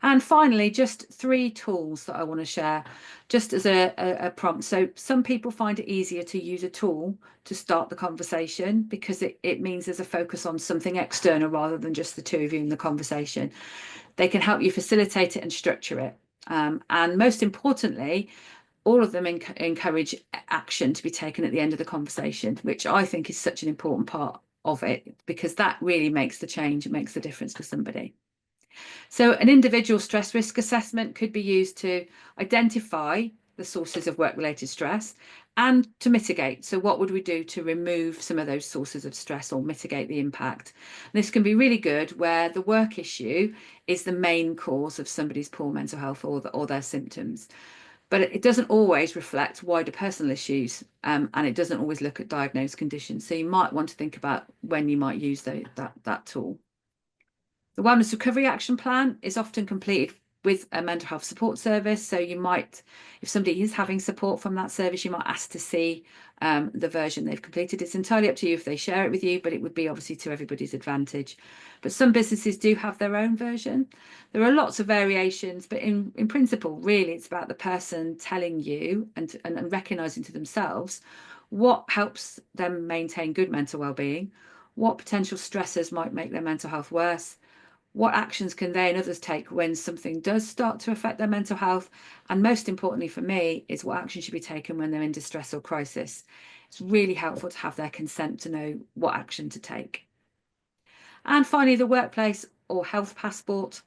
And finally, just 3 tools that I want to share just as a prompt. So some people find it easier to use a tool to start the conversation because it means there's a focus on something external rather than just the two of you in the conversation. They can help you facilitate it and structure it. And most importantly, all of them encourage action to be taken at the end of the conversation, which I think is such an important part of it, because that really makes the change, it makes the difference for somebody. So an individual stress risk assessment could be used to identify the sources of work-related stress and to mitigate. So what would we do to remove some of those sources of stress or mitigate the impact? And this can be really good where the work issue is the main cause of somebody's poor mental health or their symptoms. But it doesn't always reflect wider personal issues, and it doesn't always look at diagnosed conditions. So you might want to think about when you might use that tool. The Wellness Recovery Action Plan is often completed with a mental health support service. So you might, if somebody is having support from that service, you might ask to see the version they've completed. It's entirely up to you if they share it with you, but it would be obviously to everybody's advantage. But some businesses do have their own version. There are lots of variations, but in principle, really, it's about the person telling you and recognising to themselves what helps them maintain good mental well-being, what potential stressors might make their mental health worse, what actions can they and others take when something does start to affect their mental health? And most importantly for me is what action should be taken when they're in distress or crisis. It's really helpful to have their consent to know what action to take. And finally, the workplace or health passport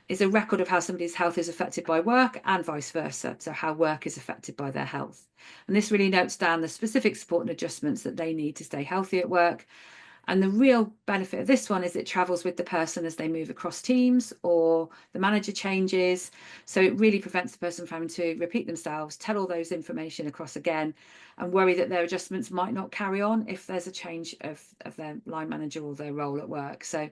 is a record of how somebody's health is affected by work and vice versa. So how work is affected by their health. And this really notes down the specific support and adjustments that they need to stay healthy at work. And the real benefit of this one is it travels with the person as they move across teams or the manager changes. So it really prevents the person from having to repeat themselves, tell all those information across again, and worry that their adjustments might not carry on if there's a change of their line manager or their role at work. So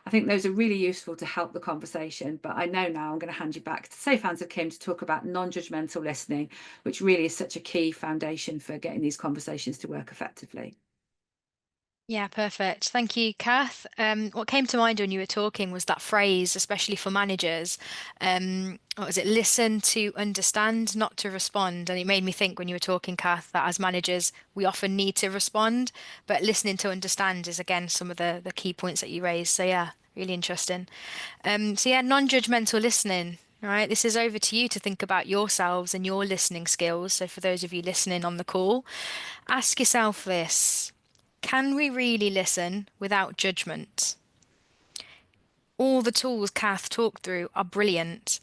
I think those are really useful to help the conversation. But I know now I'm going to hand you back to safe hands of Kim to talk about non-judgmental listening, which really is such a key foundation for getting these conversations to work effectively. Yeah, perfect. Thank you, Kath. What came to mind when you were talking was that phrase, especially for managers. What was it? Listen to understand, not to respond. And it made me think when you were talking, Kath, that as managers, we often need to respond, but listening to understand is again some of the key points that you raised. So yeah, really interesting. So yeah, non-judgmental listening. All right, this is over to you to think about yourselves and your listening skills. So for those of you listening on the call, ask yourself this. Can we really listen without judgment? all the tools Kath talked through are brilliant,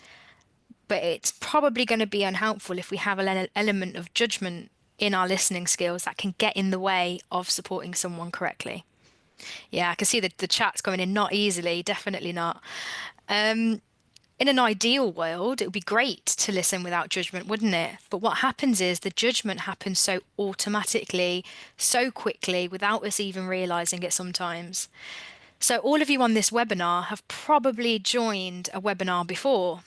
but it's probably going to be unhelpful if we have an element of judgment in our listening skills that can get in the way of supporting someone correctly. Yeah, I can see the chat's coming in, not easily, definitely not. In an ideal world, it would be great to listen without judgment, wouldn't it? But what happens is the judgment happens so automatically, so quickly, without us even realizing it sometimes. So all of you on this webinar have probably joined a webinar before.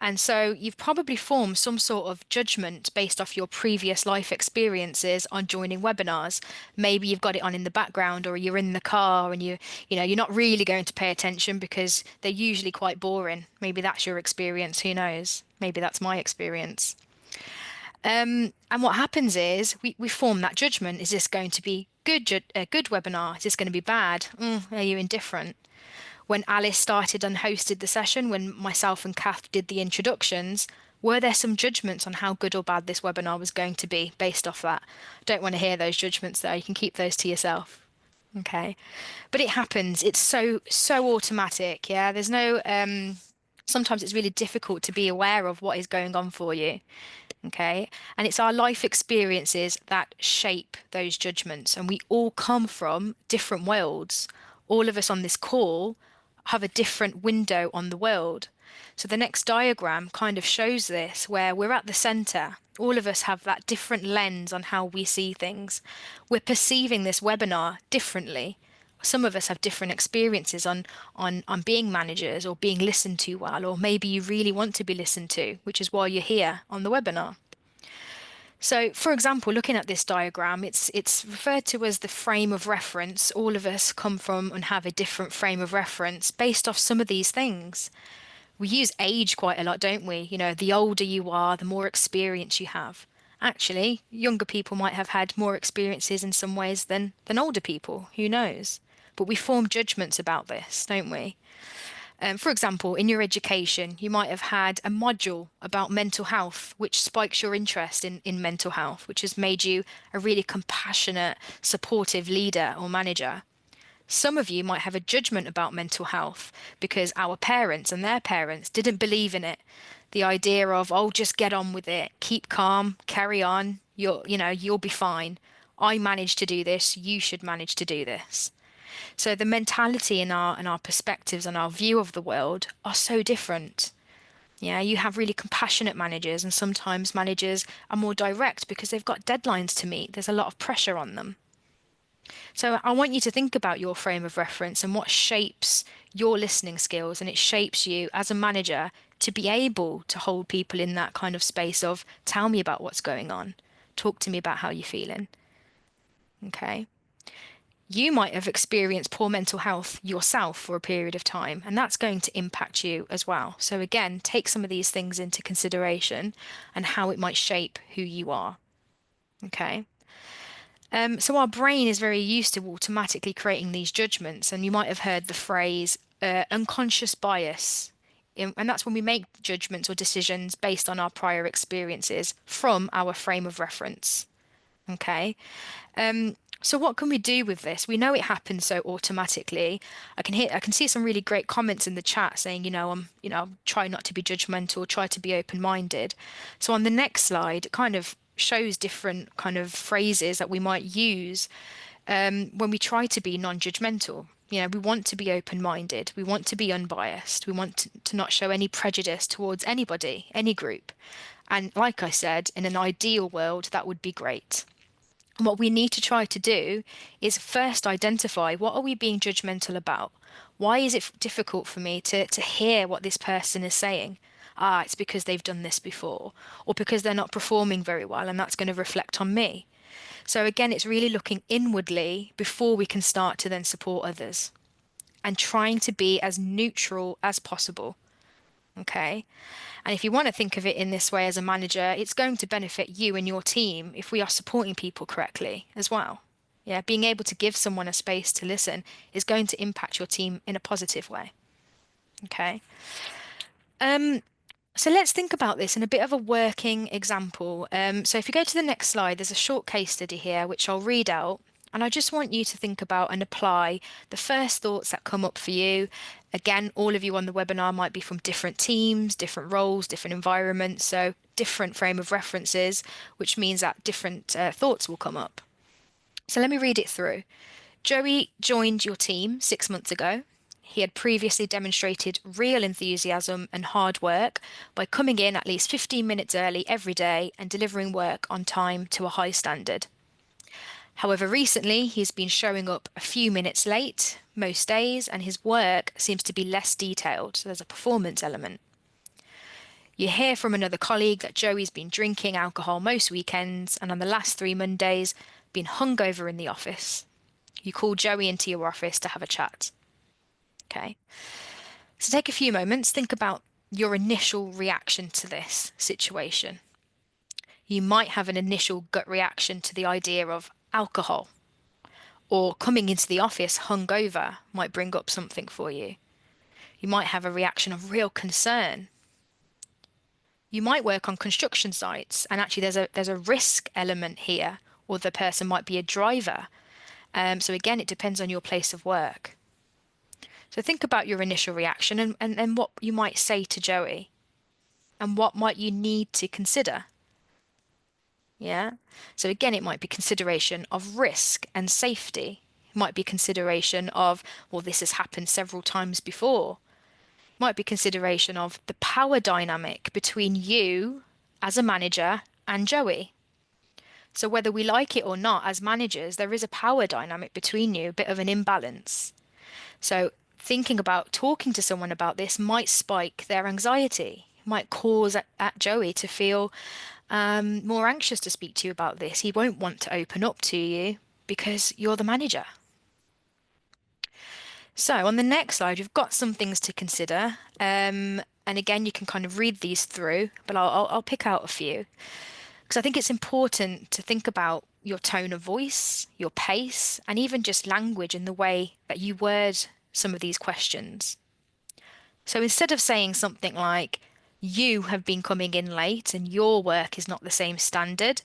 And so you've probably formed some sort of judgment based off your previous life experiences on joining webinars. Maybe you've got it on in the background, or you're in the car and you're not really going to pay attention because they're usually quite boring. Maybe that's your experience, who knows? Maybe that's my experience. And what happens is we form that judgment. Is this going to be a good webinar? Is this going to be bad? Are you indifferent? When Alice started and hosted the session, when myself and Kath did the introductions, were there some judgments on how good or bad this webinar was going to be based off that? Don't want to hear those judgments though. You can keep those to yourself. Okay. But it happens. It's so automatic. Yeah. There's no, sometimes it's really difficult to be aware of what is going on for you. Okay. And it's our life experiences that shape those judgments. And we all come from different worlds. All of us on this call have a different window on the world. So the next diagram kind of shows this, where we're at the center. All of us have that different lens on how we see things. We're perceiving this webinar differently. Some of us have different experiences on being managers or being listened to well, or maybe you really want to be listened to, which is why you're here on the webinar. So, for example, looking at this diagram, it's referred to as the frame of reference. All of us come from and have a different frame of reference based off some of these things. We use age quite a lot, don't we? You know, the older you are, the more experience you have. Actually, younger people might have had more experiences in some ways than older people. Who knows? But we form judgments about this, don't we? For example, in your education, you might have had a module about mental health, which spikes your interest in mental health, which has made you a really compassionate, supportive leader or manager. Some of you might have a judgment about mental health because our parents and their parents didn't believe in it. The idea of, oh, just get on with it, keep calm, carry on, you'll be fine. I managed to do this, you should manage to do this. So the mentality and our perspectives and our view of the world are so different. Yeah, you have really compassionate managers, and sometimes managers are more direct because they've got deadlines to meet. There's a lot of pressure on them. So I want you to think about your frame of reference and what shapes your listening skills, and it shapes you as a manager to be able to hold people in that kind of space of, tell me about what's going on. Talk to me about how you're feeling. Okay. You might have experienced poor mental health yourself for a period of time, and that's going to impact you as well. So again, take some of these things into consideration and how it might shape who you are. Okay. So our brain is very used to automatically creating these judgments, and you might have heard the phrase unconscious bias. And that's when we make judgments or decisions based on our prior experiences from our frame of reference. Okay. So what can we do with this? We know it happens so automatically. I can see some really great comments in the chat saying, try not to be judgmental, try to be open-minded. So on the next slide, it kind of shows different kind of phrases that we might use when we try to be non-judgmental. We want to be open-minded. We want to be unbiased. We want to not show any prejudice towards anybody, any group. And like I said, in an ideal world, that would be great. What we need to try to do is first identify, what are we being judgmental about? Why is it difficult for me to hear what this person is saying? It's because they've done this before, or because they're not performing very well, and that's going to reflect on me. So again, it's really looking inwardly before we can start to then support others, and trying to be as neutral as possible. Okay. And if you want to think of it in this way as a manager, it's going to benefit you and your team if we are supporting people correctly as well. Yeah, being able to give someone a space to listen is going to impact your team in a positive way. Okay. So let's think about this in a bit of a working example. So if you go to the next slide, there's a short case study here, which I'll read out. And I just want you to think about and apply the first thoughts that come up for you. Again, all of you on the webinar might be from different teams, different roles, different environments, so different frame of references, which means that different thoughts will come up. So let me read it through. Joey joined your team 6 months ago. He had previously demonstrated real enthusiasm and hard work by coming in at least 15 minutes early every day and delivering work on time to a high standard. However, recently he's been showing up a few minutes late most days, and his work seems to be less detailed, so there's a performance element. You hear from another colleague that Joey's been drinking alcohol most weekends and on the last 3 Mondays been hungover in the office. You call Joey into your office to have a chat. Okay. So take a few moments, think about your initial reaction to this situation. You might have an initial gut reaction to the idea of alcohol, or coming into the office hungover might bring up something for you. You might have a reaction of real concern. You might work on construction sites, and actually there's a risk element here, or the person might be a driver. So again, it depends on your place of work. So think about your initial reaction and what you might say to Joey, and what might you need to consider. Yeah. So again, it might be consideration of risk and safety. It might be consideration of, well, this has happened several times before. It might be consideration of the power dynamic between you as a manager and Joey. So whether we like it or not, as managers, there is a power dynamic between you, a bit of an imbalance. So thinking about talking to someone about this might spike their anxiety, might cause at Joey to feel more anxious to speak to you about this. He won't want to open up to you because you're the manager. So on the next slide, you've got some things to consider. And again, you can kind of read these through, but I'll pick out a few. Because I think it's important to think about your tone of voice, your pace, and even just language and the way that you word some of these questions. So instead of saying something like, you have been coming in late and your work is not the same standard,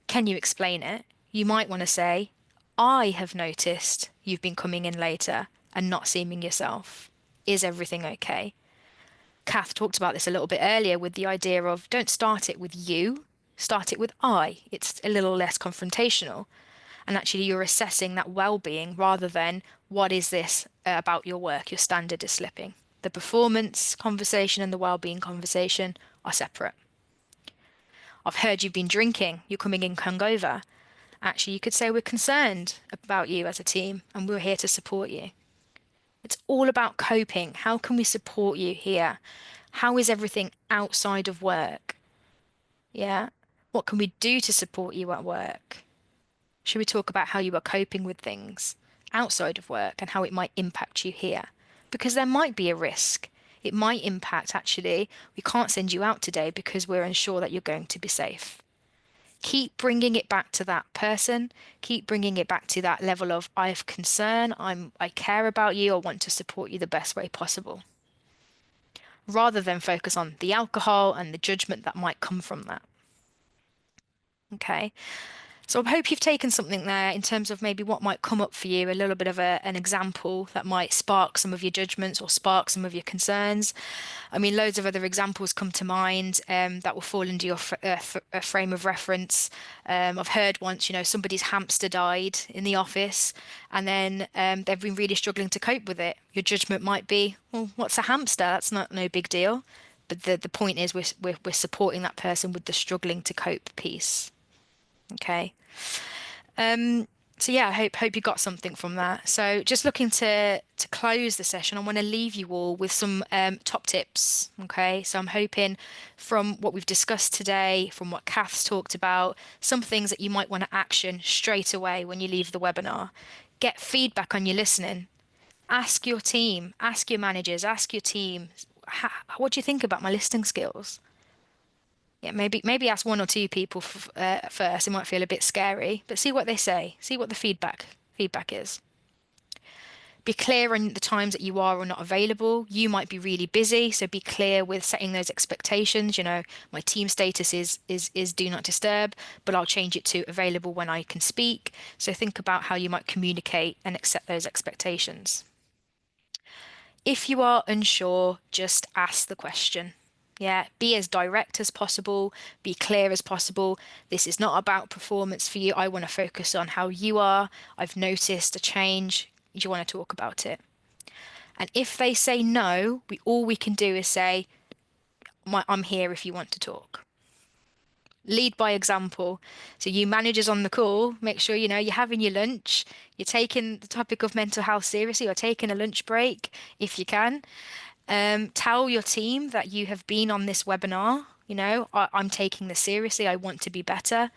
can you explain it? You might want to say, I have noticed you've been coming in later and not seeming yourself. Is everything okay? Kath talked about this a little bit earlier with the idea of don't start it with you, start it with I. It's a little less confrontational. And actually you're assessing that well-being rather than what is this about your work, your standard is slipping. The performance conversation and the well-being conversation are separate. I've heard you've been drinking, you're coming in hungover. Actually, you could say we're concerned about you as a team and we're here to support you. It's all about coping. How can we support you here? How is everything outside of work? Yeah. What can we do to support you at work? Should we talk about how you are coping with things outside of work and how it might impact you here? Because there might be a risk. It might impact, actually, we can't send you out today because we're unsure that you're going to be safe. Keep bringing it back to that person. Keep bringing it back to that level of I have concern, I care about you, I want to support you the best way possible. Rather than focus on the alcohol and the judgment that might come from that. Okay. So I hope you've taken something there in terms of maybe what might come up for you, a little bit of an example that might spark some of your judgments or spark some of your concerns. I mean, loads of other examples come to mind that will fall into your frame of reference. I've heard once, somebody's hamster died in the office and then they've been really struggling to cope with it. Your judgment might be, well, what's a hamster? That's no big deal. But the point is we're supporting that person with the struggling to cope piece. Okay. So yeah, I hope you got something from that. So just looking to close the session, I want to leave you all with some top tips. Okay, so I'm hoping from what we've discussed today, from what Kath's talked about, some things that you might want to action straight away when you leave the webinar. Get feedback on your listening. Ask your team, ask your managers, ask your team, what do you think about my listening skills? Yeah, maybe ask one or two people first. It might feel a bit scary, but see what they say. See what the feedback is. Be clear on the times that you are or not available. You might be really busy, so be clear with setting those expectations. You know, my team status is do not disturb, but I'll change it to available when I can speak. So think about how you might communicate and accept those expectations. If you are unsure, just ask the question. Yeah, be as direct as possible, be clear as possible. This is not about performance for you. I want to focus on how you are. I've noticed a change. Do you want to talk about it? And if they say no, all we can do is say, I'm here if you want to talk. Lead by example. So you managers on the call, make sure you're having your lunch, you're taking the topic of mental health seriously, or taking a lunch break if you can. Tell your team that you have been on this webinar. I'm taking this seriously. I want to be better.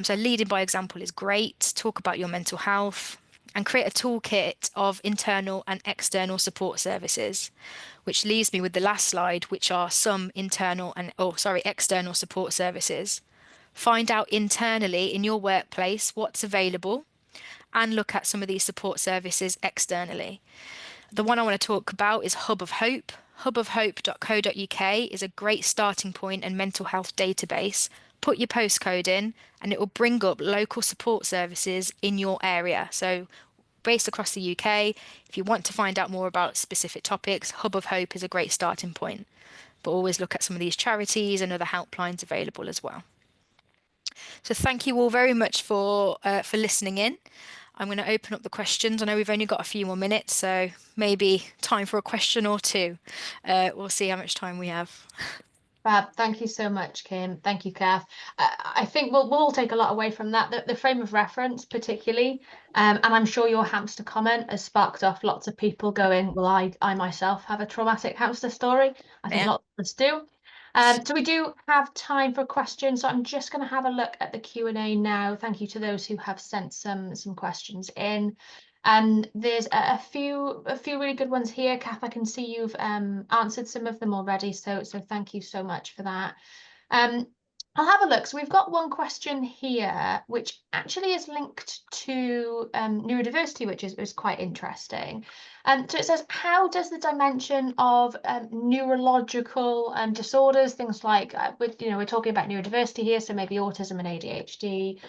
So leading by example is great. Talk about your mental health and create a toolkit of internal and external support services, which leaves me with the last slide, which are some external support services. Find out internally in your workplace what's available and look at some of these support services externally. The one I want to talk about is Hub of Hope. hubofhope.co.uk is a great starting point and mental health database. Put your postcode in and it will bring up local support services in your area. So based across the UK, if you want to find out more about specific topics, Hub of Hope is a great starting point. But always look at some of these charities and other helplines available as well. So thank you all very much for listening in. I'm going to open up the questions. I know we've only got a few more minutes, so maybe time for a question or two. We'll see how much time we have. Fab. Thank you so much, Kim. Thank you, Kath. I think we'll all take a lot away from that. The frame of reference, particularly, and I'm sure your hamster comment has sparked off lots of people going, well, I myself have a traumatic hamster story. I think lots of us do. So we do have time for questions. So I'm just going to have a look at the Q&A now. Thank you to those who have sent some questions in. There's a few really good ones here. Kath, I can see you've answered some of them already, so thank you so much for that. I'll have a look. So we've got one question here, which actually is linked to neurodiversity, which is quite interesting. So it says, how does the dimension of neurological disorders, things like, we're talking about neurodiversity here, so maybe autism and ADHD,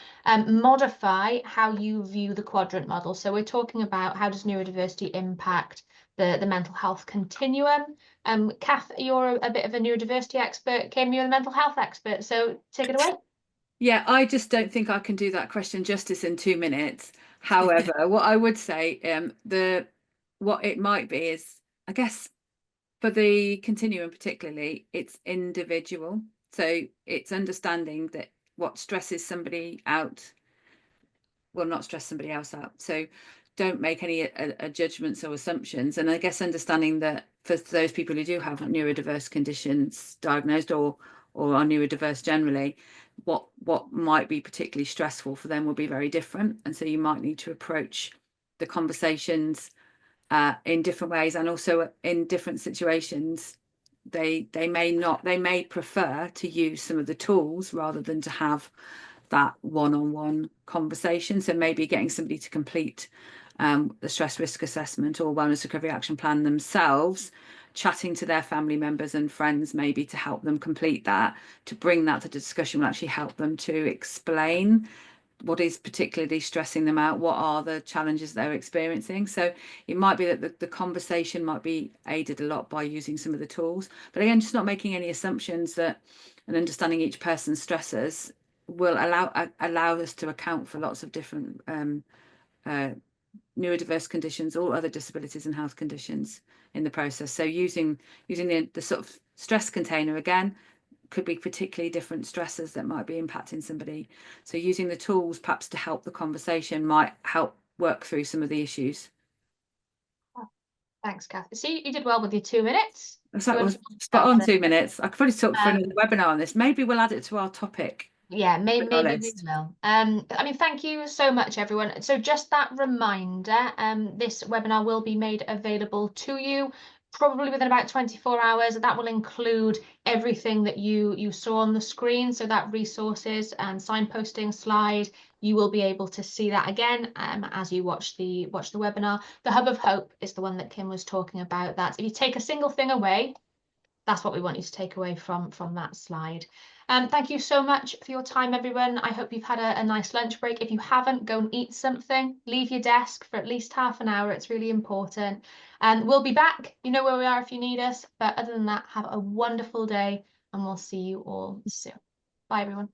modify how you view the quadrant model? So we're talking about how does neurodiversity impact the mental health continuum. Kath, you're a bit of a neurodiversity expert. Kim, you're a mental health expert. So take it away. Yeah, I just don't think I can do that question justice in 2 minutes. However, what I would say, what it might be is, I guess, for the continuum particularly, it's individual. So it's understanding that what stresses somebody out will not stress somebody else out. So don't make any judgments or assumptions. And I guess understanding that for those people who do have neurodiverse conditions diagnosed or are neurodiverse generally, what might be particularly stressful for them will be very different. And so you might need to approach the conversations in different ways, and also in different situations. They may prefer to use some of the tools rather than to have that one-on-one conversation. So maybe getting somebody to complete the stress risk assessment or wellness recovery action plan themselves, chatting to their family members and friends maybe to help them complete that, to bring that to discussion will actually help them to explain what is particularly stressing them out, what are the challenges they're experiencing. So it might be that the conversation might be aided a lot by using some of the tools, but again, just not making any assumptions that, and understanding each person's stressors will allow us to account for lots of different neurodiverse conditions, all other disabilities and health conditions in the process. So using the sort of stress container again could be particularly different stressors that might be impacting somebody. So using the tools perhaps to help the conversation might help work through some of the issues. Thanks, Kath. See, you did well with your 2 minutes. That was spot on 2 minutes. I could probably talk for another webinar on this. Maybe we'll add it to our topic. Yeah, maybe we will. I mean, thank you so much, everyone. So just that reminder, this webinar will be made available to you probably within about 24 hours. That will include everything that you saw on the screen. So that resources and signposting slide, you will be able to see that again as you watch the webinar. The Hub of Hope is the one that Kim was talking about. That's if you take a single thing away, that's what we want you to take away from that slide. Thank you so much for your time, everyone. I hope you've had a nice lunch break. If you haven't, go and eat something. Leave your desk for at least half an hour. It's really important. And we'll be back. You know where we are if you need us. But other than that, have a wonderful day, and we'll see you all soon. Bye, everyone.